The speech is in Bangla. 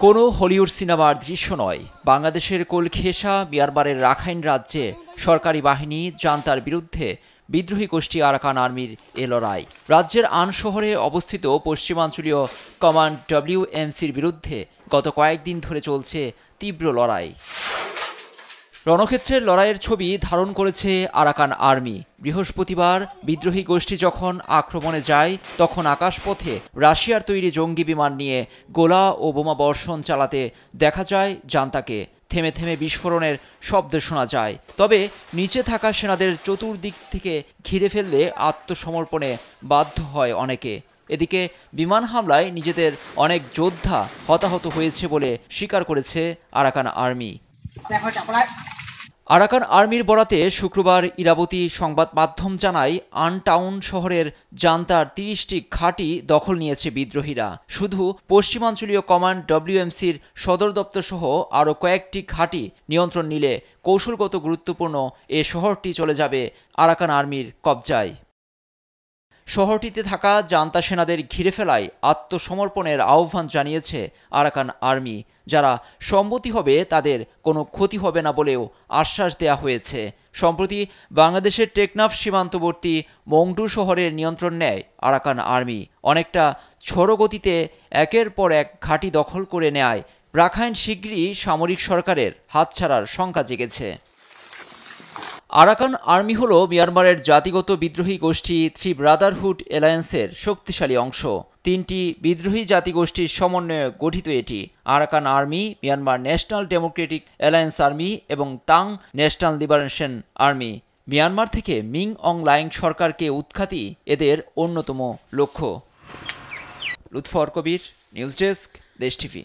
কোনো হলিউড সিনেমার দৃশ্য নয়, বাংলাদেশের কোলখেসা মিয়ানমারের রাখাইন রাজ্যে সরকারি বাহিনী জান্তার বিরুদ্ধে বিদ্রোহী গোষ্ঠী আরাকান আর্মির এ লড়াই। রাজ্যের আন শহরে অবস্থিত পশ্চিমাঞ্চলীয় কমান্ড WMCর বিরুদ্ধে গত কয়েকদিন ধরে চলছে তীব্র লড়াই। রণক্ষেত্রের লড়াইয়ের ছবি ধারণ করেছে আরাকান আর্মি। বৃহস্পতিবার বিদ্রোহী গোষ্ঠী যখন আক্রমণে যায়, তখন আকাশপথে রাশিয়ার তৈরি জঙ্গি বিমান নিয়ে গোলা ও বোমা বর্ষণ চালাতে দেখা যায় জান্তাকে। থেমে থেমে বিস্ফোরণের শব্দ শোনা যায়, তবে নিচে থাকা সেনাদের চতুর্দিক থেকে ঘিরে ফেললে আত্মসমর্পণে বাধ্য হয় অনেকে। এদিকে বিমান হামলায় নিজেদের অনেক যোদ্ধা হতাহত হয়েছে বলে স্বীকার করেছে আরাকান আর্মি। আরাকান আর্মির বরাতে শুক্রবার ইরাবতী সংবাদ মাধ্যম জানায়, আনটাউন শহরের জান্তার 30টি ঘাঁটি দখল নিয়েছে বিদ্রোহীরা। শুধু পশ্চিমাঞ্চলীয় কমান্ড WMCর সদর দপ্তর সহ আরও কয়েকটি ঘাঁটি নিয়ন্ত্রণ নিলে কৌশলগত গুরুত্বপূর্ণ এ শহরটি চলে যাবে আরাকান আর্মির কবজায়। শহরটিতে থাকা জান্তা সেনাদের ঘিরে ফেলায় আত্মসমর্পণের আহ্বান জানিয়েছে আরাকান আর্মি। যারা সম্মতি হবে তাদের কোনো ক্ষতি হবে না বলেও আশ্বাস দেয়া হয়েছে। সম্প্রতি বাংলাদেশের টেকনাফ সীমান্তবর্তী মংডু শহরের নিয়ন্ত্রণ নেয় আরাকান আর্মি। অনেকটা ঝড়ো গতিতে একের পর এক ঘাঁটি দখল করে নেয় রাখাইন শিগগিরই সামরিক সরকারের হাতছাড়ার শঙ্কা জেগেছে। আরাকান আর্মি হল মিয়ানমারের জাতিগত বিদ্রোহী গোষ্ঠী থ্রি ব্রাদারহুড অ্যালায়েন্সের শক্তিশালী অংশ। 3টি বিদ্রোহী জাতিগোষ্ঠীর সমন্বয়ে গঠিত এটি। Arakan army, Myanmar national Democratic alliance army এবং তাং ন্যাশনাল লিবারেশন আর্মি। মিয়ানমার থেকে মিং অং লাইং সরকারকে উৎখাতই এদের অন্যতম লক্ষ্য। লুৎফর কবির, নিউজ ডেস্ক, দেশ টিভি।